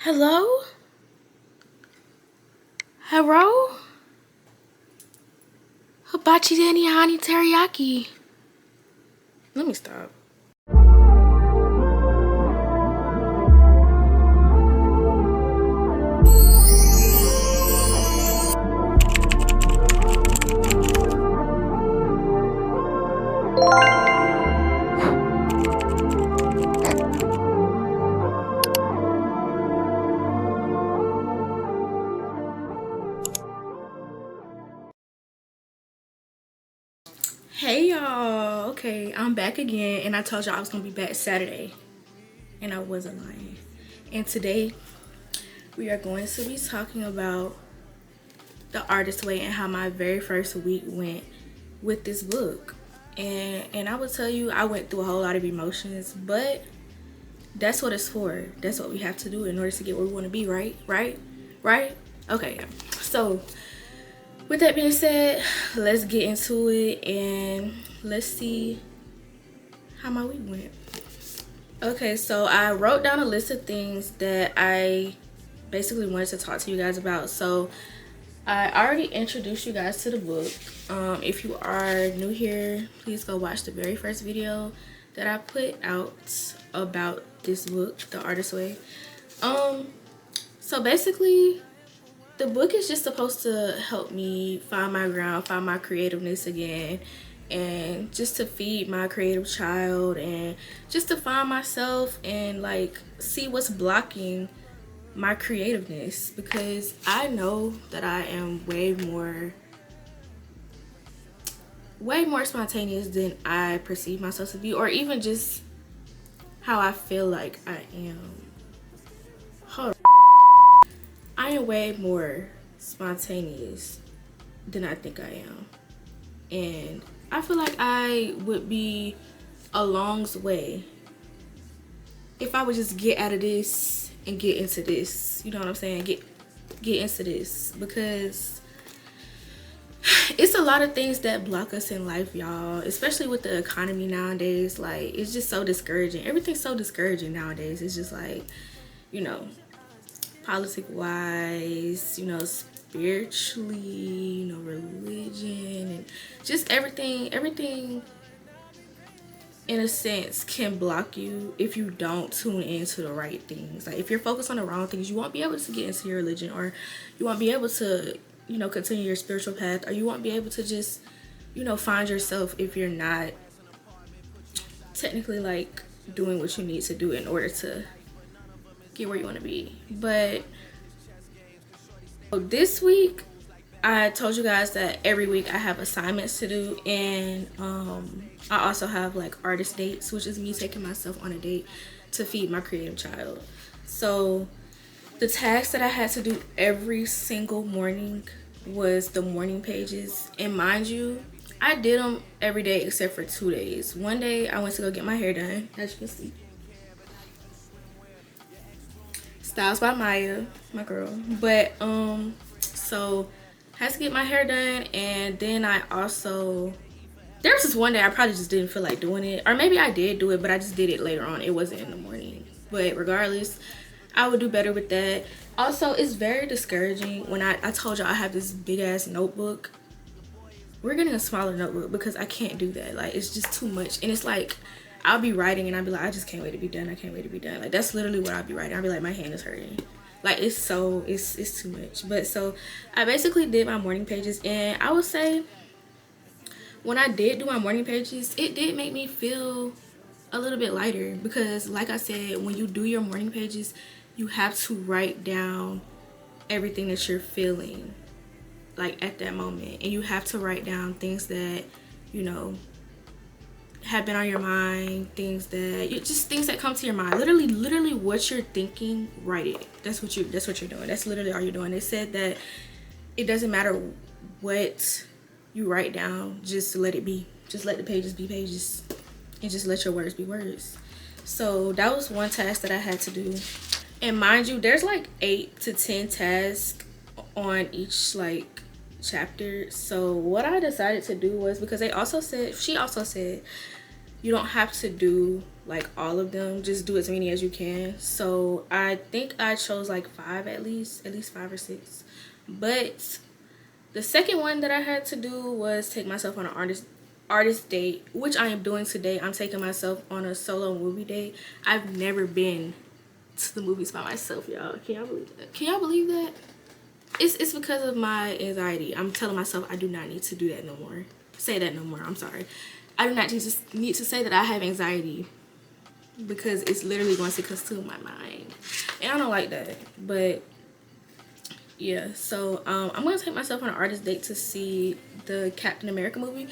Hello? Hello? Hibachi Danny Hani Teriyaki. Let me stop. Hey y'all. Okay, I'm back again, and I told y'all I was gonna be back Saturday, and I wasn't lying. And today we are going to be talking about The Artist's Way and how my very first week went with this book. And I would tell you I went through a whole lot of emotions, but that's what it's for. That's what we have to do in order to get where we want to be, right? Right? Okay. So with that being said, let's get into it and let's see how my week went. Okay, so I wrote down a list of things that I basically wanted to talk to you guys about. So I already introduced you guys to the book. If you are new here, please go watch the very first video that I put out about this book, The Artist's Way. So basically, the book is just supposed to help me find my ground, find my creativeness again, and just to feed my creative child and just to find myself and like see what's blocking my creativeness, because I know that I am way more spontaneous than I perceive myself to be, or even just how I feel like I am. Hold on. I am way more spontaneous than I think I am. And I feel like I would be a long's way if I would just get out of this and get into this. You know what I'm saying? Get into this, because it's a lot of things that block us in life, y'all, especially with the economy nowadays. Like, it's just so discouraging. Everything's so discouraging nowadays. It's just like, you know, politic wise, you know, spiritually, you know, religion, and just everything in a sense can block you if you don't tune into the right things. Like, if you're focused on the wrong things, you won't be able to get into your religion, or you won't be able to, you know, continue your spiritual path, or you won't be able to just, you know, find yourself if you're not technically like doing what you need to do in order to get where you want to be. But this week I told you guys that every week I have assignments to do, and I also have like artist dates, which is me taking myself on a date to feed my creative child. So the tasks that I had to do every single morning was the morning pages, and mind you, I did them every day except for 2 days. One day I went to go get my hair done, as you can see. Styles by Maya, my girl. But so I had to get my hair done, and then I also, there was this one day I probably just didn't feel like doing it, or maybe I did do it, but I just did it later on. It wasn't in the morning. But regardless, I would do better with that. Also, it's very discouraging when I told y'all I have this big ass notebook. We're getting a smaller notebook because I can't do that. Like, it's just too much. And it's like, I'll be writing and I'll be like, I just can't wait to be done. I can't wait to be done. Like, that's literally what I'll be writing. I'll be like, my hand is hurting. Like, it's too much. But so I basically did my morning pages, and I would say when I did do my morning pages, it did make me feel a little bit lighter, because like I said, when you do your morning pages, you have to write down everything that you're feeling like at that moment, and you have to write down things that, you know, have been on your mind, things that come to your mind. Literally what you're thinking, write it. That's what you're doing. That's literally all you're doing. They said that it doesn't matter what you write down, just let it be. Just let the pages be pages, and just let your words be words. So that was one task that I had to do. And mind you, there's like 8 to 10 tasks on each like chapter. So what I decided to do was, because she also said you don't have to do like all of them. Just do as many as you can. So I think I chose like 5 at least 5 or 6. But the second one that I had to do was take myself on an artist date, which I am doing today. I'm taking myself on a solo movie date. I've never been to the movies by myself, y'all. Can y'all believe that? Can y'all believe that? It's because of my anxiety. I'm telling myself I do not need to do that no more. Say that no more. I'm sorry. I do not need to say that I have anxiety, because it's literally going to consume my mind, and I don't like that. But yeah, so I'm going to take myself on an artist date to see the Captain America movie.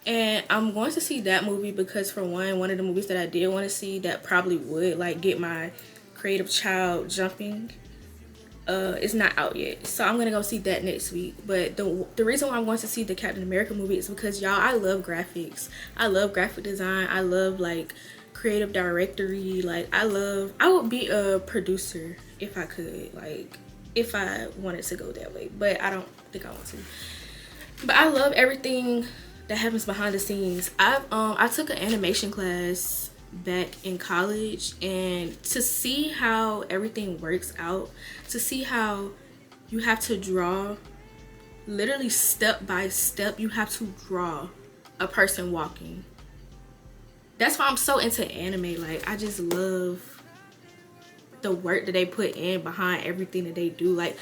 And I'm going to see that movie because, for one of the movies that I did want to see that probably would like get my creative child jumping, it's not out yet. So I'm gonna go see that next week. But the reason why I'm going to see the Captain America movie is because, y'all, I love graphics. I love graphic design. I love like creative directory. Like I would be a producer if I could, like if I wanted to go that way. But I don't think I want to. But I love everything that happens behind the scenes. I took an animation class back in college, and to see how everything works out, to see how you have to draw literally step by step, you have to draw a person walking. That's why I'm so into anime. Like I just love the work that they put in behind everything that they do. Like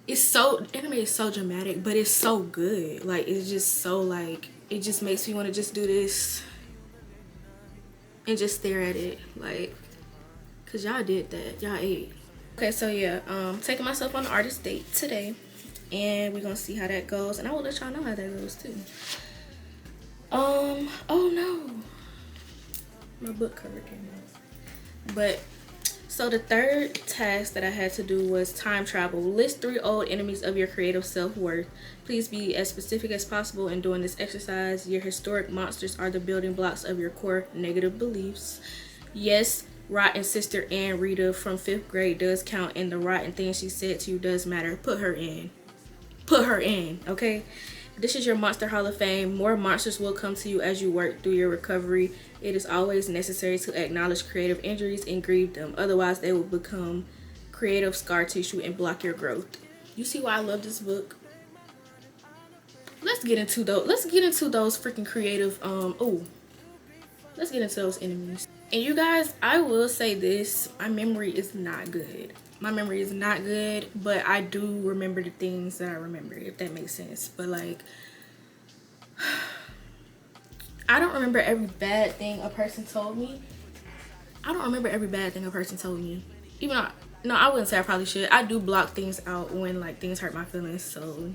anime is so dramatic, but it's so good. Like it's just so like, it just makes me want to just do this and just stare at it, like, cause y'all did that, y'all ate. Okay, so yeah, taking myself on an artist date today, and we're gonna see how that goes, and I will let y'all know how that goes too. Oh no, my book cover came out. But so the third task that I had to do was time travel. List 3 old enemies of your creative self-worth. Please be as specific as possible in doing this exercise. Your historic monsters are the building blocks of your core negative beliefs. Yes, rotten sister Ann Rita from 5th grade does count, and the rotten thing she said to you does matter. Put her in. Put her in, okay? This is your Monster Hall of Fame. More monsters will come to you as you work through your recovery. It is always necessary to acknowledge creative injuries and grieve them. Otherwise, they will become creative scar tissue and block your growth. You see why I love this book? Let's get into those freaking creative let's get into those enemies. And you guys, I will say this, my memory is not good. My memory is not good, but I do remember the things that I remember, if that makes sense. But like, I don't remember every bad thing a person told me. I don't remember every bad thing a person told me. Even though, no, I wouldn't say I probably should. I do block things out when like things hurt my feelings. So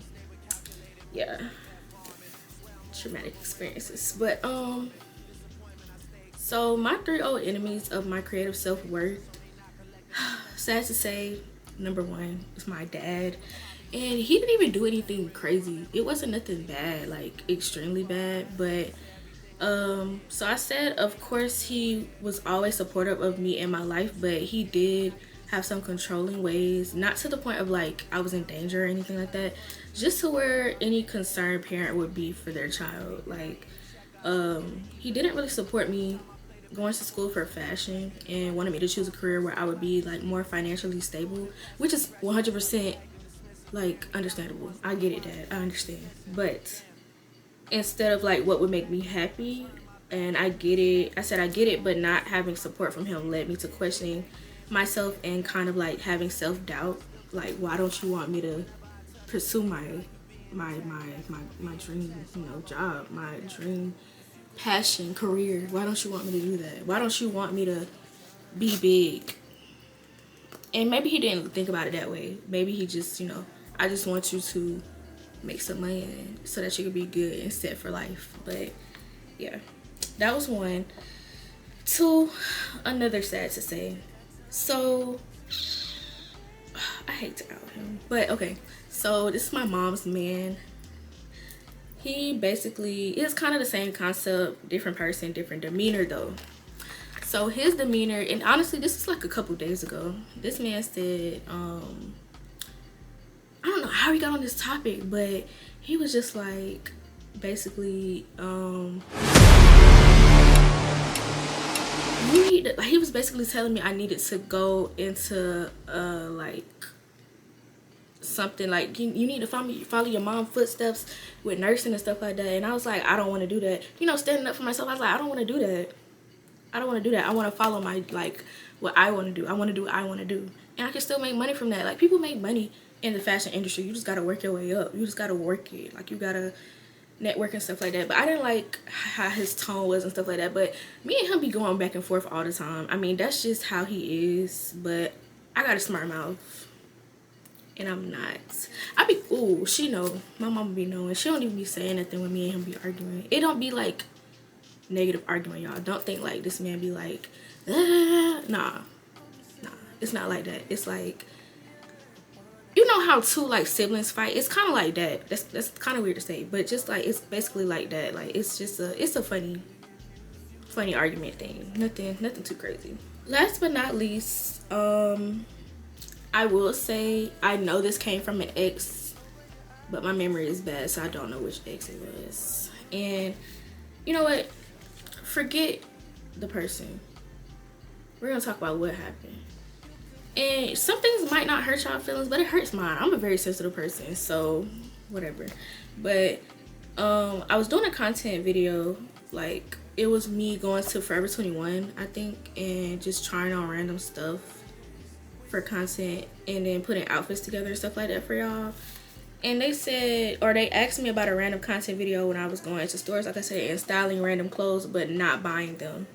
yeah, traumatic experiences. But so my 3 old enemies of my creative self-worth, sad to say, number 1 is my dad. And he didn't even do anything crazy. It wasn't nothing bad, like extremely bad. But so I said, of course, he was always supportive of me in my life, but he did have some controlling ways, not to the point of like I was in danger or anything like that, just to where any concerned parent would be for their child. Like he didn't really support me going to school for fashion and wanted me to choose a career where I would be like more financially stable, which is 100% like understandable. I get it, Dad, I understand. But instead of like what would make me happy, and I get it, I said I get it, but not having support from him led me to questioning myself and kind of like having self-doubt. Like, why don't you want me to pursue my dream, job, my dream passion, career? Why don't you want me to do that? Why don't you want me to be big? And maybe he didn't think about it that way. Maybe he just, I just want you to make some money so that you can be good and set for life. But yeah, that was 1. 2, another sad to say. So I hate to out him, but okay. So this is my mom's man. He basically is kind of the same concept, different person, different demeanor though. So his demeanor, and honestly, this is like a couple days ago. This man said, I don't know how he got on this topic, but he was just like, basically, need to, like, he was basically telling me I needed to go into like something like you need to follow your mom's footsteps with nursing and stuff like that. And I was like, I don't want to do that. You know, standing up for myself, I was like, I don't want to do that. I don't want to do that. I want to follow my, like, what I want to do. I want to do what I want to do. And I can still make money from that. Like, people make money in the fashion industry. You just got to work your way up. You just got to work it. Like, you got to network and stuff like that. But I didn't like how his tone was and stuff like that. But me and him be going back and forth all the time. I mean, that's just how he is. But I got a smart mouth. And I'm not. I be, ooh, she know. My mama be knowing. She don't even be saying nothing when me and him be arguing. It don't be like negative argument, y'all. Don't think like this man be like, ah. Nah, it's not like that. It's like, you know how two like siblings fight? It's kind of like that. That's kind of weird to say, but just like, it's basically like that. Like, it's just it's a funny argument thing. Nothing too crazy. Last but not least, I will say, I know this came from an ex, but my memory is bad, so I don't know which ex it was. And you know what? Forget the person. We're gonna talk about what happened. And some things might not hurt y'all feelings, but it hurts mine. I'm a very sensitive person, so whatever. But I was doing a content video, like it was me going to Forever 21, I think, and just trying on random stuff for content and then putting outfits together and stuff like that for y'all. And they said, or they asked me about a random content video when I was going to stores, like I said, and styling random clothes but not buying them.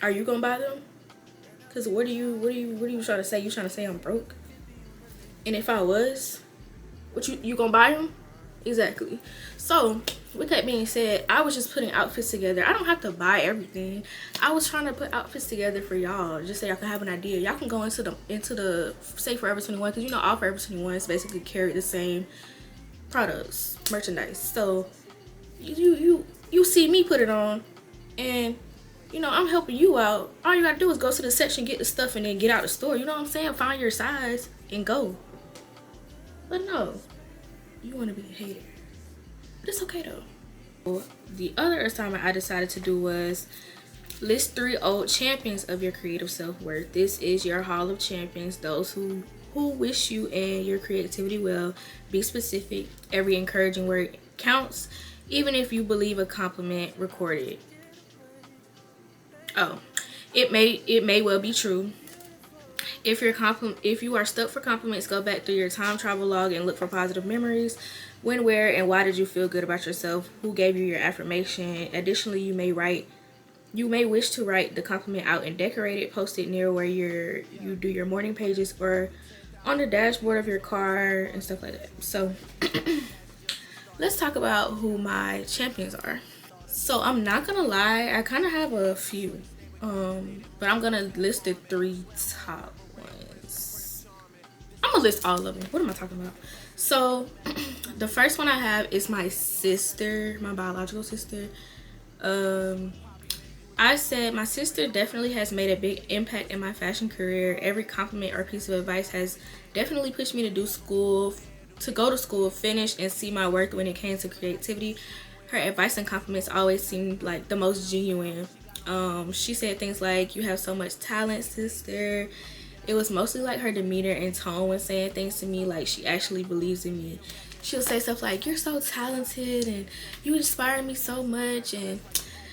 Are you gonna buy them? Cause what are you trying to say? You trying to say I'm broke? And if I was, what you gonna buy them? Exactly. So with that being said, I was just putting outfits together. I don't have to buy everything. I was trying to put outfits together for y'all, just so y'all can have an idea. Y'all can go into the say Forever 21, because you know all Forever 21s basically carry the same products, merchandise. So you see me put it on, and you know I'm helping you out. All you gotta do is go to the section, get the stuff, and then get out the store. You know what I'm saying? Find your size and go. But no, you want to be a hater. But it's okay though. The other assignment I decided to do was list 3 old champions of your creative self-worth. This is your hall of champions, those who wish you and your creativity well. Be specific. Every encouraging word counts, even if you believe a compliment recorded. Oh, it may well be true. If you are stuck for compliments, go back through your time travel log and look for positive memories. When, where, and why did you feel good about yourself? Who gave you your affirmation? Additionally, you may wish to write the compliment out and decorate it, post it near where you do your morning pages or on the dashboard of your car and stuff like that. So let's talk about who my champions are. So I'm not gonna lie, I kind of have a few, but I'm gonna list the 3 top ones. I'm gonna list all of them. What am I talking about? So the first one I have is my sister, my biological sister. I said my sister definitely has made a big impact in my fashion career. Every compliment or piece of advice has definitely pushed me to go to school, finish, and see my worth when it came to creativity. Her advice and compliments always seemed like the most genuine. She said things like, "You have so much talent, sister." It was mostly like her demeanor and tone when saying things to me, like she actually believes in me. She'll say stuff like, "You're so talented and you inspire me so much," and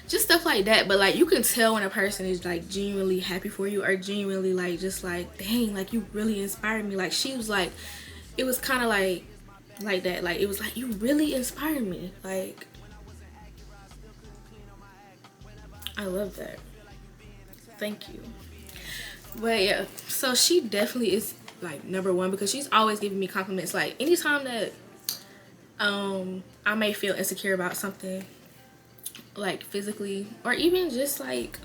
just stuff like that. But like, you can tell when a person is like genuinely happy for you, or genuinely like just like, dang, like you really inspired me. Like she was like, it was kind of like that. Like it was like, you really inspired me. Like, I love that. Thank you. But yeah, so she definitely is like #1, because she's always giving me compliments. Like anytime that I may feel insecure about something, like physically or even just like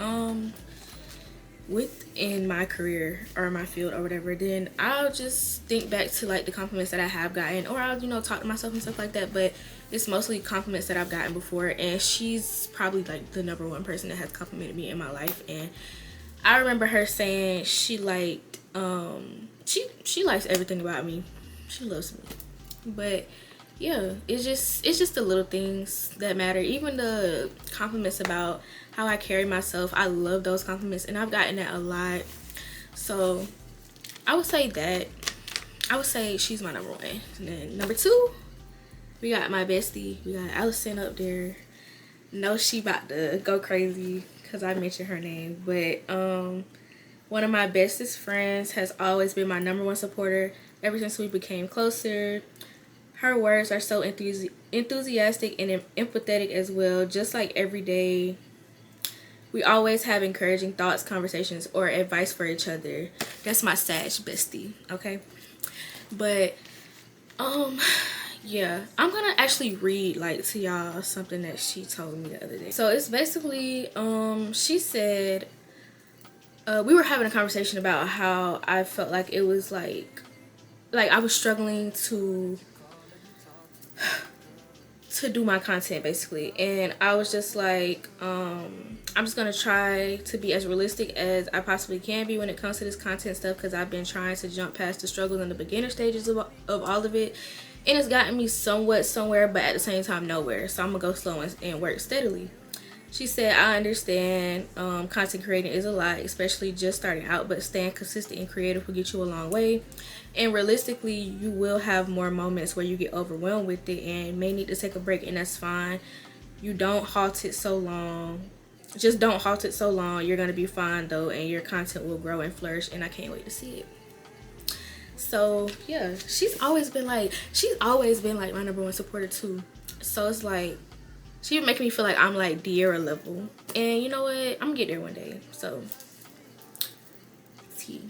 within my career or my field or whatever, then I'll just think back to like the compliments that I have gotten, or I'll, you know, talk to myself and stuff like that. But it's mostly compliments that I've gotten before, and she's probably like the #1 person that has complimented me in my life. And I remember her saying she liked she likes everything about me. She loves me. But yeah, it's just the little things that matter. Even the compliments about how I carry myself, I love those compliments, and I've gotten that a lot. So I would say that. I would say she's my number one. And then number two, we got my bestie. We got Allison up there. No, she about to go crazy because I mentioned her name. But one of my bestest friends has always been my number one supporter ever since we became closer. Her words are so enthusiastic and empathetic as well. Just like every day, we always have encouraging thoughts, conversations, or advice for each other. That's my Sag bestie, okay? But yeah, I'm gonna actually read like to y'all something that she told me the other day. So it's basically she said we were having a conversation about how I felt like it was like I was struggling to do my content basically, and I was just like I'm just gonna try to be as realistic as I possibly can be when it comes to this content stuff, because I've been trying to jump past the struggles and the beginner stages of all of it, and it's gotten me somewhat somewhere, but at the same time nowhere. So I'm gonna go slow and work steadily. She said, I understand content creating is a lot, especially just starting out, but staying consistent and creative will get you a long way. And realistically, you will have more moments where you get overwhelmed with it and may need to take a break, and that's fine. You don't halt it so long. Just don't halt it so long. You're going to be fine though, and your content will grow and flourish, and I can't wait to see it. So yeah, she's always been like my number one supporter too. So it's like, she would make me feel like I'm like De'Ara level. And you know what? I'm gonna get there one day. So, T.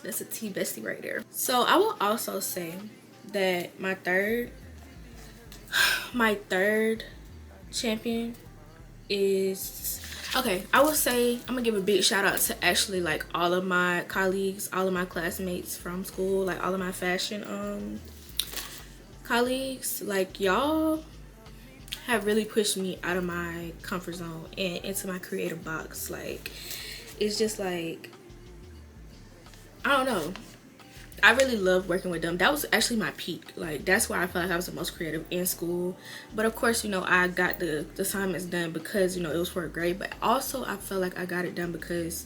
That's a T bestie right there. So, I will also say that my third champion is... Okay, I will say, I'm gonna give a big shout out to actually like all of my colleagues, all of my classmates from school, like all of my fashion colleagues. Like, y'all have really pushed me out of my comfort zone and into my creative box. Like, it's just like, I don't know, I really love working with them. That was actually my peak. Like, that's where I felt like I was the most creative in school. But of course, you know, I got the assignments done because, you know, it was for a grade, but also I felt like I got it done because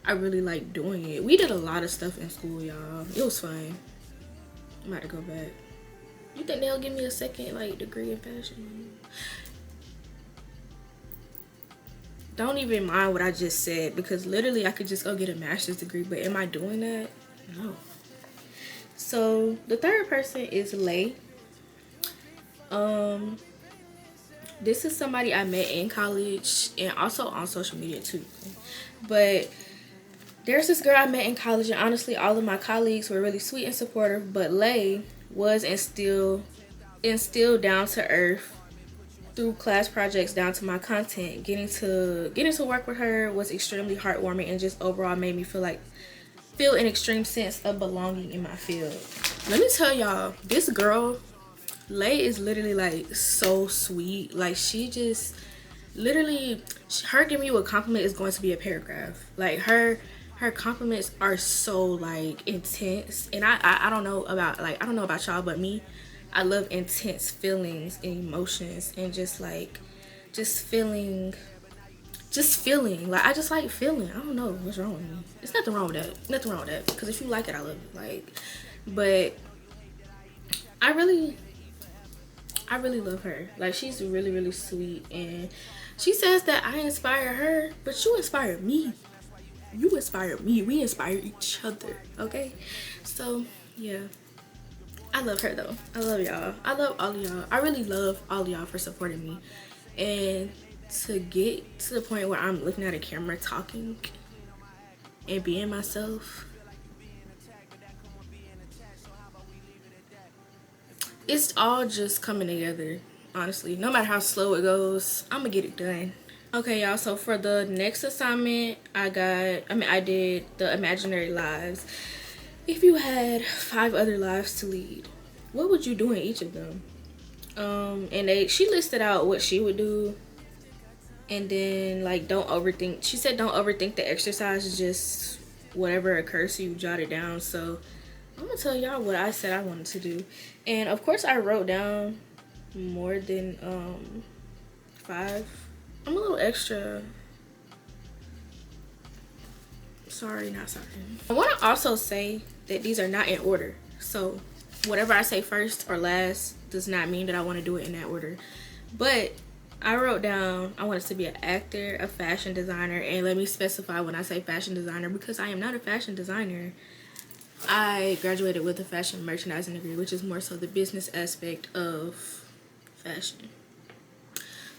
I really like doing it. We did a lot of stuff in school, y'all. It was fun. I'm about to go back. You think they'll give me a second like degree in fashion? Don't even mind what I just said, because literally I could just go get a master's degree, but am I doing that? No. So the third person is Lay. This is somebody I met in college and also on social media too. But there's this girl I met in college, and honestly all of my colleagues were really sweet and supportive, but Lay was instilled down to earth through class projects down to my content. Getting to work with her was extremely heartwarming and just overall made me feel an extreme sense of belonging in my field. Let me tell y'all, this girl Lay is literally like so sweet. Like, she just literally, her giving you a compliment is going to be a paragraph. Like, her compliments are so like intense, and I don't know about y'all, but me, I love intense feelings and emotions, and just feeling like, I just like feeling. I don't know what's wrong with me. It's nothing wrong with that, because if you like it, I love it. Like, but I really love her. Like, she's really, really sweet, and she says that I inspire her, but you inspire me. You inspire me. We inspire each other, okay? So yeah, I love her though. I love y'all. I love all of y'all. I really love all of y'all for supporting me, and to get to the point where I'm looking at a camera talking and being myself, it's all just coming together, honestly. No matter how slow it goes, I'm gonna get it done. Okay, y'all, so for the next assignment, I did the imaginary lives. If you had 5 other lives to lead, what would you do in each of them? And she listed out what she would do, and then like, don't overthink. She said don't overthink the exercise, just whatever occurs to you, jot it down. So I'm gonna tell y'all what I said I wanted to do. And of course I wrote down more than 5. I'm a little extra. Sorry, not sorry. I want to also say that these are not in order. So whatever I say first or last does not mean that I want to do it in that order. But I wrote down I want it to be an actor, a fashion designer, and let me specify when I say fashion designer because I am not a fashion designer. I graduated with a fashion merchandising degree, which is more so the business aspect of fashion.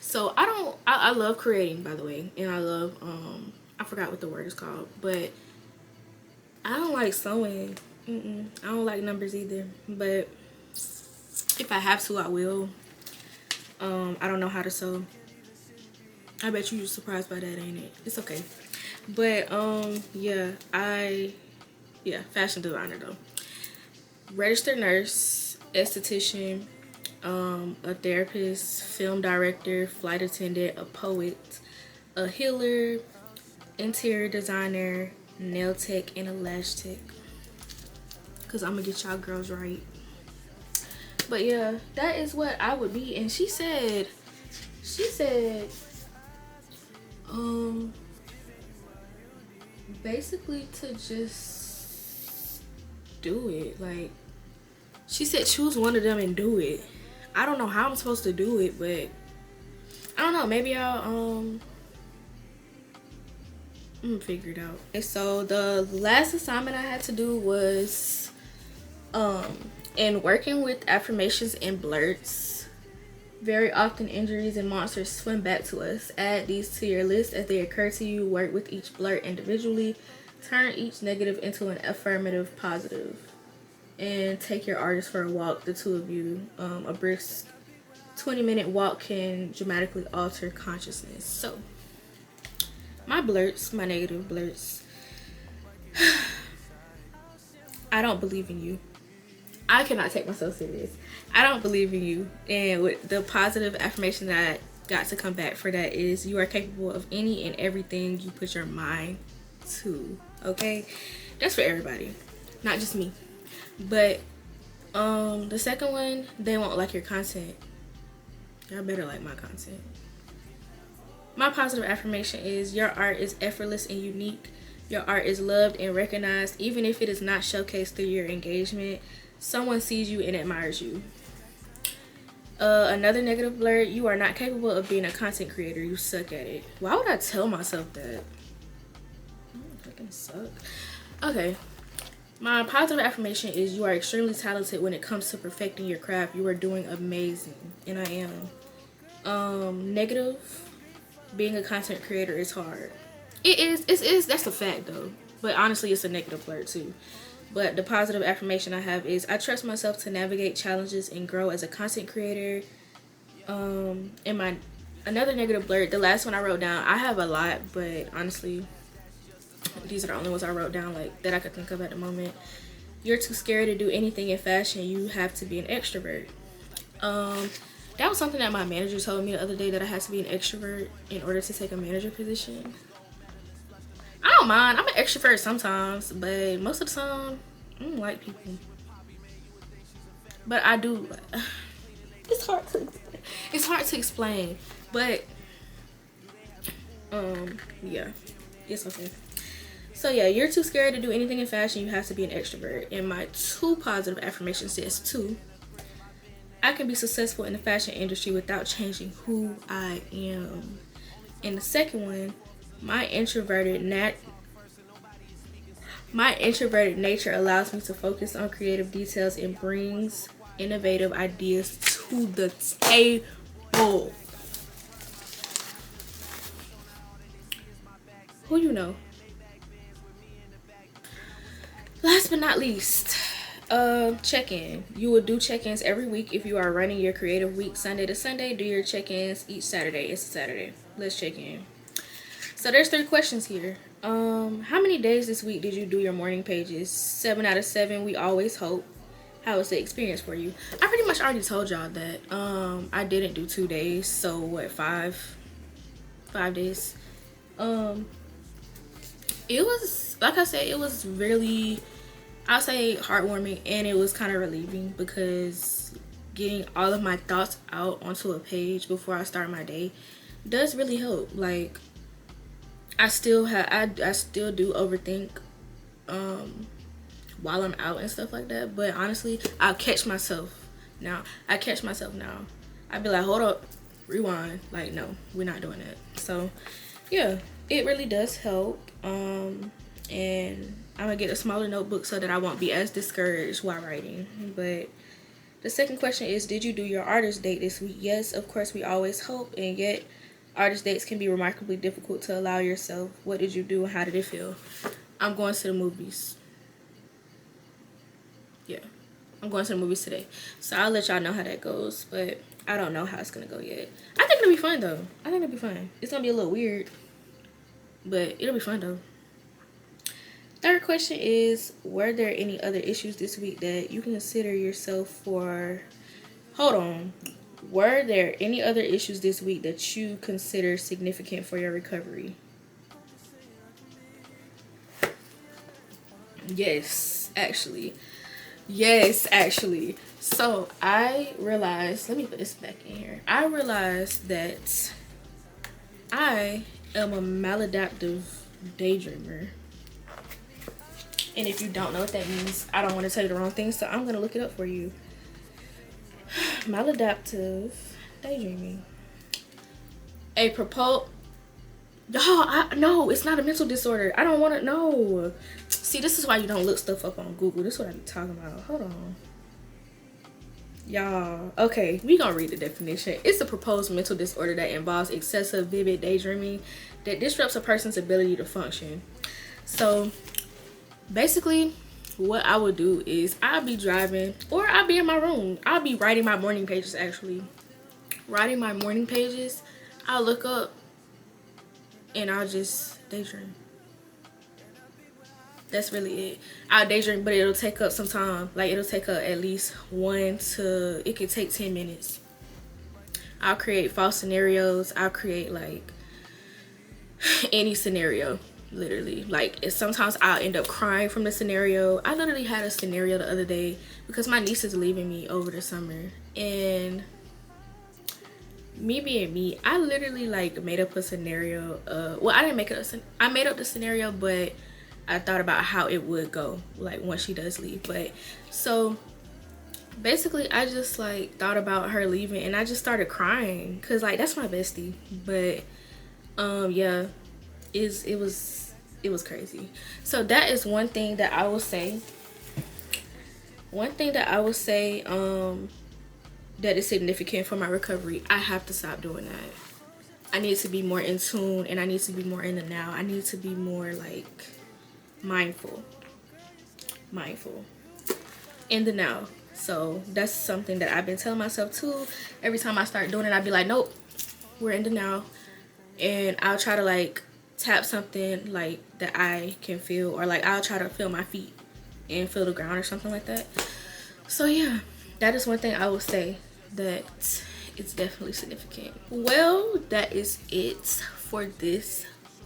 So I love creating, by the way, and I love I forgot what the word is called, but I don't like sewing. I don't like numbers either, but if I have to, I will. I don't know how to sew. I bet you're surprised by that, ain't it? It's okay. But yeah, fashion designer though. Registered nurse, esthetician, a therapist, film director, flight attendant, a poet, a healer, interior designer, nail tech, and a lash tech. Cause I'm gonna get y'all girls right. But yeah, that is what I would be. And she said, basically to just do it. Like, she said choose one of them and do it. I don't know how I'm supposed to do it, but I don't know. Maybe I'm gonna figure it out. And so the last assignment I had to do was in working with affirmations and blurts. Very often injuries and monsters swim back to us. Add these to your list as they occur to you. Work with each blurt individually. Turn each negative into an affirmative positive. And take your artist for a walk, the two of you. A brisk 20-minute walk can dramatically alter consciousness. So, my blurts, my negative blurts. I don't believe in you. I cannot take myself serious. I don't believe in you. And with the positive affirmation that I got to come back for that is you are capable of any and everything you put your mind to. Okay? That's for everybody. Not just me. But the second one, they won't like your content. Y'all better like my content. My positive affirmation is your art is effortless and unique. Your art is loved and recognized, even if it is not showcased through your engagement. Someone sees you and admires you. Another negative blurt, you are not capable of being a content creator. You suck at it. Why would I tell myself that? I fucking suck. Okay. My positive affirmation is you are extremely talented when it comes to perfecting your craft. You are doing amazing. And I am. Negative, being a content creator is hard. It is, that's a fact though. But honestly, it's a negative blurt too. But the positive affirmation I have is I trust myself to navigate challenges and grow as a content creator. And my another negative blurt, the last one I wrote down, I have a lot, but honestly, these are the only ones I wrote down like that I could think of at the moment. You're too scared to do anything in fashion. You have to be an extrovert. That was something that my manager told me the other day, that I had to be an extrovert in order to take a manager position. I don't mind. I'm an extrovert sometimes, but most of the time, I don't like people. But I do. It's hard to explain. But yeah, it's okay. So yeah, you're too scared to do anything in fashion. You have to be an extrovert. And my 2 positive affirmations says 2. I can be successful in the fashion industry without changing who I am. And the second one, my introverted nature allows me to focus on creative details and brings innovative ideas to the table. Who you know? Last but not least, check-in. You will do check-ins every week if you are running your creative week Sunday to Sunday. Do your check-ins each Saturday. It's a Saturday. Let's check in. So there's 3 questions here. How many days this week did you do your morning pages? 7 out of 7. We always hope. How was the experience for you? I pretty much already told y'all that. I didn't do 2 days. So what, 5 days? It was, like I said, it was really I'll say heartwarming, and it was kind of relieving because getting all of my thoughts out onto a page before I start my day does really help. Like, I still do overthink while I'm out and stuff like that, but honestly, I'll catch myself now. I'd be like, hold up, rewind. Like, no, we're not doing that. So yeah, it really does help. And I'm gonna get a smaller notebook so that I won't be as discouraged while writing. But the second question is, did you do your artist date this week? Yes, of course, we always hope, and yet artist dates can be remarkably difficult to allow yourself. What did you do and how did it feel? I'm going to the movies. Yeah, I'm going to the movies today, so I'll let y'all know how that goes, but I don't know how it's gonna go yet. I think it'll be fun though. I think it'll be fun. It's gonna be a little weird, but it'll be fun though. Third question is, were there any other issues this week that you consider yourself for? Hold on. Were there any other issues this week that you consider significant for your recovery? Yes, actually. Yes, actually. So I realized, let me put this back in here. I realized that I am a maladaptive daydreamer. And if you don't know what that means, I don't want to tell you the wrong thing, so I'm going to look it up for you. Maladaptive daydreaming. A proposed... No, it's not a mental disorder. I don't want to know. See, this is why you don't look stuff up on Google. This is what I be talking about. Hold on. Y'all. Okay, we gonna read the definition. It's a proposed mental disorder that involves excessive vivid daydreaming that disrupts a person's ability to function. So basically, what I would do is I'll be driving, or I'll be in my room. I'll be writing my morning pages, actually. Writing my morning pages. I'll look up and I'll just daydream. That's really it. I'll daydream, but it'll take up some time. Like, it'll take up at least it could take 10 minutes. I'll create false scenarios. I'll create, like, any scenario, literally. Like, sometimes I'll end up crying from the scenario. I literally had a scenario the other day because my niece is leaving me over the summer. And me being me, I literally, like, made up a scenario. Well, I didn't make it up. I made up the scenario, but I thought about how it would go, like, once she does leave. But so basically, I just, like, thought about her leaving, and I just started crying because, like, that's my bestie. But yeah, it was crazy. So that is one thing that I will say. That is significant for my recovery. I have to stop doing that. I need to be more in tune, and I need to be more in the now. I need to be more, like, mindful in the now. So that's something that I've been telling myself too. Every time I start doing it, I'd be like, nope, we're in the now. And I'll try to, like, tap something, like, that I can feel, or, like, I'll try to feel my feet and feel the ground or something like that. So yeah, that is one thing I will say that it's definitely significant. Well, that is it for this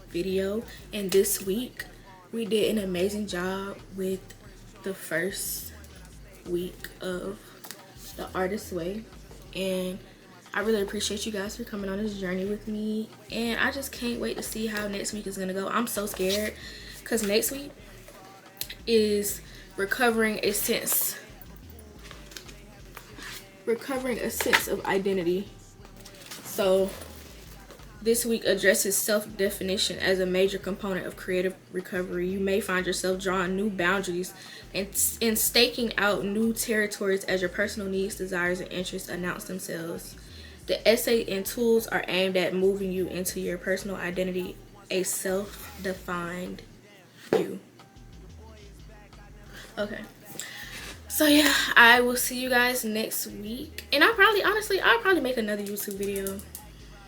video. And this week we did an amazing job with the first week of the Artist's Way, and I really appreciate you guys for coming on this journey with me, and I just can't wait to see how next week is gonna go. I'm so scared because next week is recovering a sense of identity. So this week addresses self-definition as a major component of creative recovery. You may find yourself drawing new boundaries and staking out new territories as your personal needs, desires, and interests announce themselves. The essay and tools are aimed at moving you into your personal identity, a self-defined you. Okay. So yeah, I will see you guys next week. And I'll probably make another YouTube video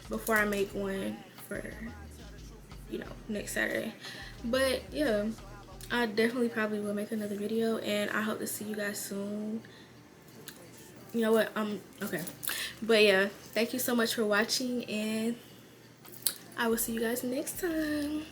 before I make one for, next Saturday. But yeah, I definitely probably will make another video, and I hope to see you guys soon. You know what? Okay. But yeah, thank you so much for watching, and I will see you guys next time.